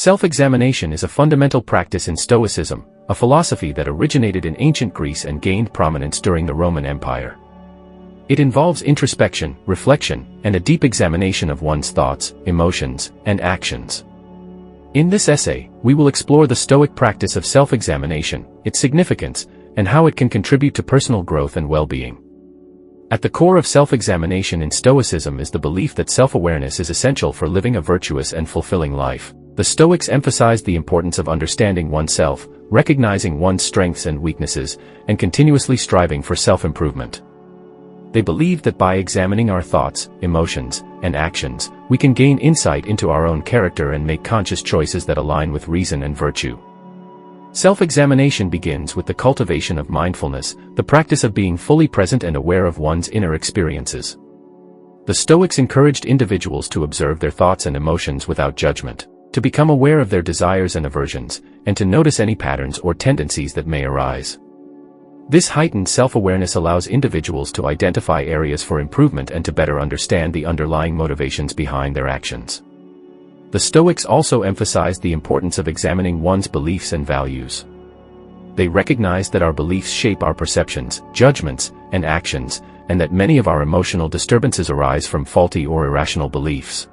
Self-examination is a fundamental practice in Stoicism, a philosophy that originated in ancient Greece and gained prominence during the Roman Empire. It involves introspection, reflection, and a deep examination of one's thoughts, emotions, and actions. In this essay, we will explore the Stoic practice of self-examination, its significance, and how it can contribute to personal growth and well-being. At the core of self-examination in Stoicism is the belief that self-awareness is essential for living a virtuous and fulfilling life. The Stoics emphasized the importance of understanding oneself, recognizing one's strengths and weaknesses, and continuously striving for self-improvement. They believed that by examining our thoughts, emotions, and actions, we can gain insight into our own character and make conscious choices that align with reason and virtue. Self-examination begins with the cultivation of mindfulness, the practice of being fully present and aware of one's inner experiences. The Stoics encouraged individuals to observe their thoughts and emotions without judgment, to become aware of their desires and aversions, and to notice any patterns or tendencies that may arise. This heightened self-awareness allows individuals to identify areas for improvement and to better understand the underlying motivations behind their actions. The Stoics also emphasized the importance of examining one's beliefs and values. They recognized that our beliefs shape our perceptions, judgments, and actions, and that many of our emotional disturbances arise from faulty or irrational beliefs.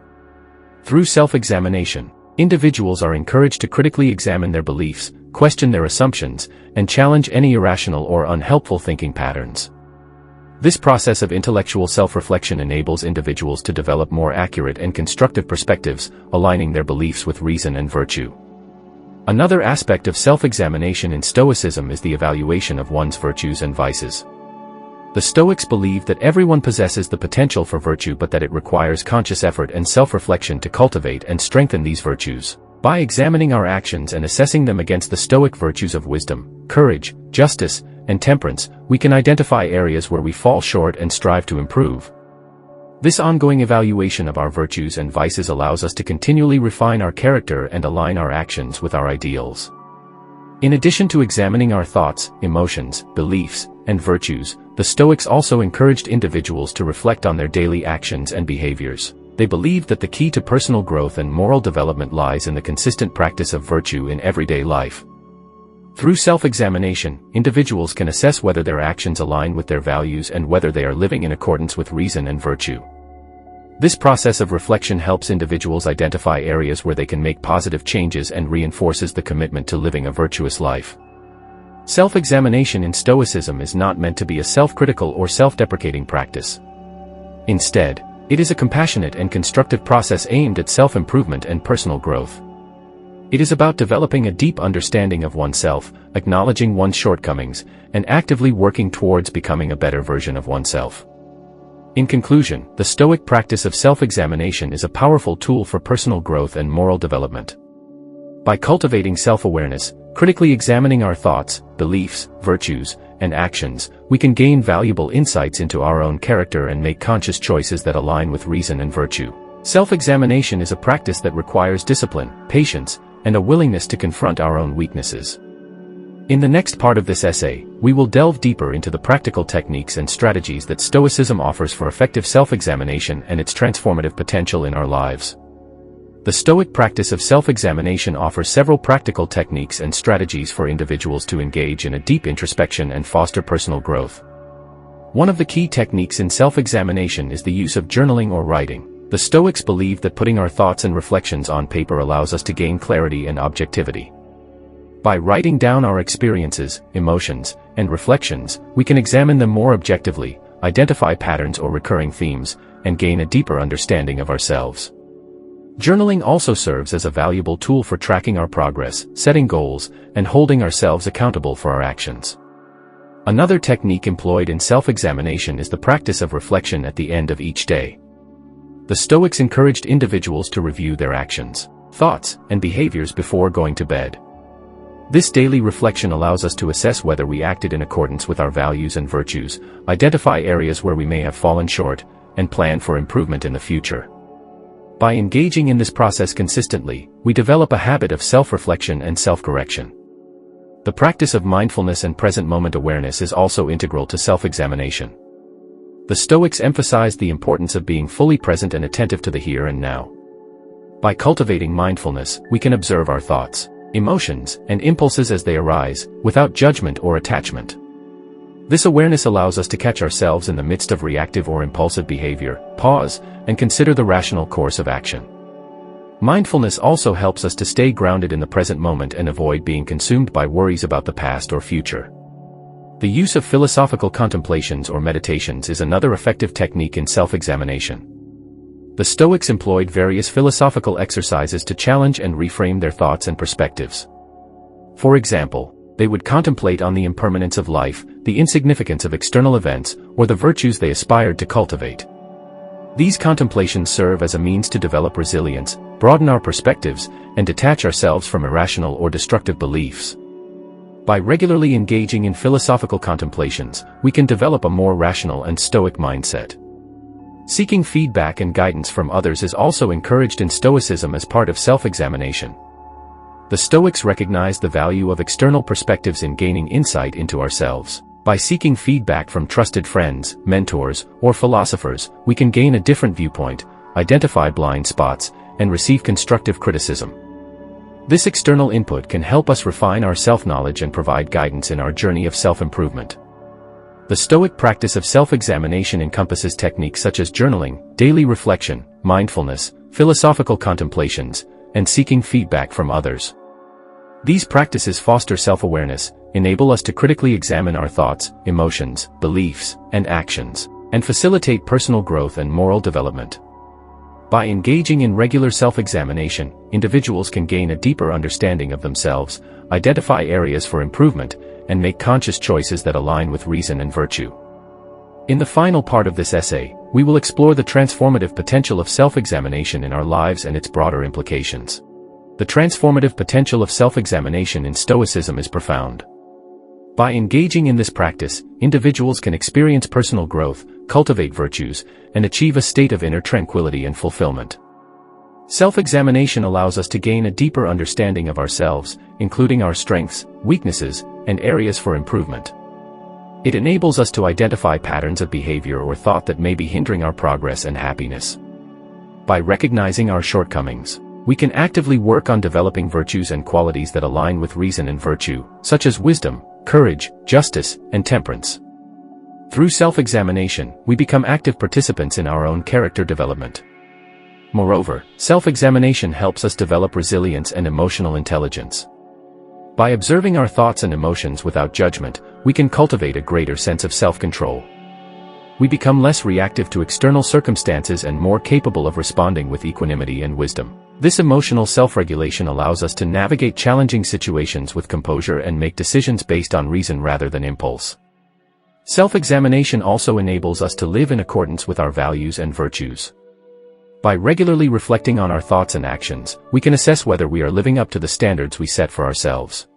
Through self-examination, individuals are encouraged to critically examine their beliefs, question their assumptions, and challenge any irrational or unhelpful thinking patterns. This process of intellectual self-reflection enables individuals to develop more accurate and constructive perspectives, aligning their beliefs with reason and virtue. Another aspect of self-examination in Stoicism is the evaluation of one's virtues and vices. The Stoics believe that everyone possesses the potential for virtue but that it requires conscious effort and self-reflection to cultivate and strengthen these virtues. By examining our actions and assessing them against the Stoic virtues of wisdom, courage, justice, and temperance, we can identify areas where we fall short and strive to improve. This ongoing evaluation of our virtues and vices allows us to continually refine our character and align our actions with our ideals. In addition to examining our thoughts, emotions, beliefs, and virtues, the Stoics also encouraged individuals to reflect on their daily actions and behaviors. They believed that the key to personal growth and moral development lies in the consistent practice of virtue in everyday life. Through self-examination, individuals can assess whether their actions align with their values and whether they are living in accordance with reason and virtue. This process of reflection helps individuals identify areas where they can make positive changes and reinforces the commitment to living a virtuous life. Self-examination in Stoicism is not meant to be a self-critical or self-deprecating practice. Instead, it is a compassionate and constructive process aimed at self-improvement and personal growth. It is about developing a deep understanding of oneself, acknowledging one's shortcomings, and actively working towards becoming a better version of oneself. In conclusion, the Stoic practice of self-examination is a powerful tool for personal growth and moral development. By cultivating self-awareness, critically examining our thoughts, beliefs, virtues, and actions, we can gain valuable insights into our own character and make conscious choices that align with reason and virtue. Self-examination is a practice that requires discipline, patience, and a willingness to confront our own weaknesses. In the next part of this essay, we will delve deeper into the practical techniques and strategies that Stoicism offers for effective self-examination and its transformative potential in our lives. The Stoic practice of self-examination offers several practical techniques and strategies for individuals to engage in a deep introspection and foster personal growth. One of the key techniques in self-examination is the use of journaling or writing. The Stoics believe that putting our thoughts and reflections on paper allows us to gain clarity and objectivity. By writing down our experiences, emotions, and reflections, we can examine them more objectively, identify patterns or recurring themes, and gain a deeper understanding of ourselves. Journaling also serves as a valuable tool for tracking our progress, setting goals, and holding ourselves accountable for our actions. Another technique employed in self-examination is the practice of reflection at the end of each day. The Stoics encouraged individuals to review their actions, thoughts, and behaviors before going to bed. This daily reflection allows us to assess whether we acted in accordance with our values and virtues, identify areas where we may have fallen short, and plan for improvement in the future. By engaging in this process consistently, we develop a habit of self-reflection and self-correction. The practice of mindfulness and present moment awareness is also integral to self-examination. The Stoics emphasized the importance of being fully present and attentive to the here and now. By cultivating mindfulness, we can observe our thoughts, emotions, and impulses as they arise, without judgment or attachment. This awareness allows us to catch ourselves in the midst of reactive or impulsive behavior, pause, and consider the rational course of action. Mindfulness also helps us to stay grounded in the present moment and avoid being consumed by worries about the past or future. The use of philosophical contemplations or meditations is another effective technique in self-examination. The Stoics employed various philosophical exercises to challenge and reframe their thoughts and perspectives. For example, they would contemplate on the impermanence of life, the insignificance of external events, or the virtues they aspired to cultivate. These contemplations serve as a means to develop resilience, broaden our perspectives, and detach ourselves from irrational or destructive beliefs. By regularly engaging in philosophical contemplations, we can develop a more rational and stoic mindset. Seeking feedback and guidance from others is also encouraged in Stoicism as part of self-examination. The Stoics recognized the value of external perspectives in gaining insight into ourselves. By seeking feedback from trusted friends, mentors, or philosophers, we can gain a different viewpoint, identify blind spots, and receive constructive criticism. This external input can help us refine our self-knowledge and provide guidance in our journey of self-improvement. The Stoic practice of self-examination encompasses techniques such as journaling, daily reflection, mindfulness, philosophical contemplations, and seeking feedback from others. These practices foster self-awareness, enable us to critically examine our thoughts, emotions, beliefs, and actions, and facilitate personal growth and moral development. By engaging in regular self-examination, individuals can gain a deeper understanding of themselves, identify areas for improvement, and make conscious choices that align with reason and virtue. In the final part of this essay, we will explore the transformative potential of self-examination in our lives and its broader implications. The transformative potential of self-examination in Stoicism is profound. By engaging in this practice, individuals can experience personal growth, cultivate virtues, and achieve a state of inner tranquility and fulfillment. Self-examination allows us to gain a deeper understanding of ourselves, including our strengths, weaknesses, and areas for improvement. It enables us to identify patterns of behavior or thought that may be hindering our progress and happiness. By recognizing our shortcomings, we can actively work on developing virtues and qualities that align with reason and virtue, such as wisdom, courage, justice, and temperance. Through self-examination, we become active participants in our own character development. Moreover, self-examination helps us develop resilience and emotional intelligence. By observing our thoughts and emotions without judgment, we can cultivate a greater sense of self-control. We become less reactive to external circumstances and more capable of responding with equanimity and wisdom. This emotional self-regulation allows us to navigate challenging situations with composure and make decisions based on reason rather than impulse. Self-examination also enables us to live in accordance with our values and virtues. By regularly reflecting on our thoughts and actions, we can assess whether we are living up to the standards we set for ourselves.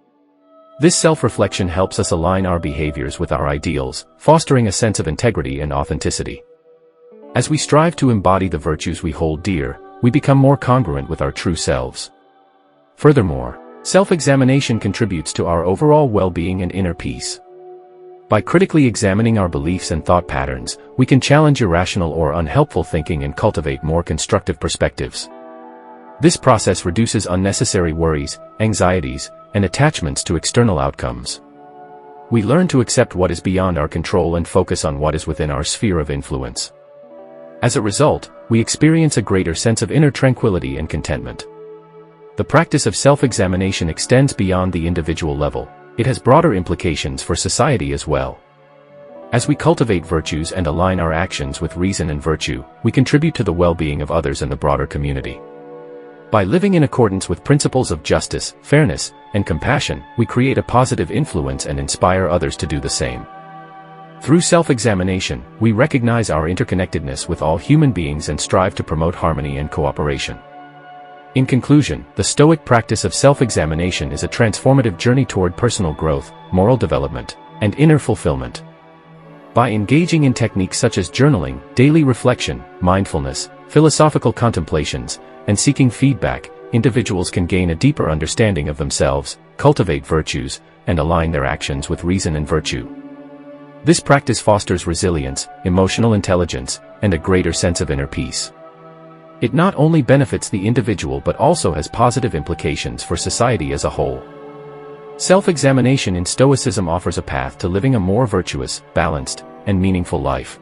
This self-reflection helps us align our behaviors with our ideals, fostering a sense of integrity and authenticity. As we strive to embody the virtues we hold dear, we become more congruent with our true selves. Furthermore, self-examination contributes to our overall well-being and inner peace. By critically examining our beliefs and thought patterns, we can challenge irrational or unhelpful thinking and cultivate more constructive perspectives. This process reduces unnecessary worries, anxieties, and attachments to external outcomes. We learn to accept what is beyond our control and focus on what is within our sphere of influence. As a result, we experience a greater sense of inner tranquility and contentment. The practice of self-examination extends beyond the individual level. It has broader implications for society as well. As we cultivate virtues and align our actions with reason and virtue, we contribute to the well-being of others and the broader community. By living in accordance with principles of justice, fairness, and compassion, we create a positive influence and inspire others to do the same. Through self-examination, we recognize our interconnectedness with all human beings and strive to promote harmony and cooperation. In conclusion, the Stoic practice of self-examination is a transformative journey toward personal growth, moral development, and inner fulfillment. By engaging in techniques such as journaling, daily reflection, mindfulness, philosophical contemplations, and seeking feedback, individuals can gain a deeper understanding of themselves, cultivate virtues, and align their actions with reason and virtue. This practice fosters resilience, emotional intelligence, and a greater sense of inner peace. It not only benefits the individual but also has positive implications for society as a whole. Self-examination in Stoicism offers a path to living a more virtuous, balanced, and meaningful life.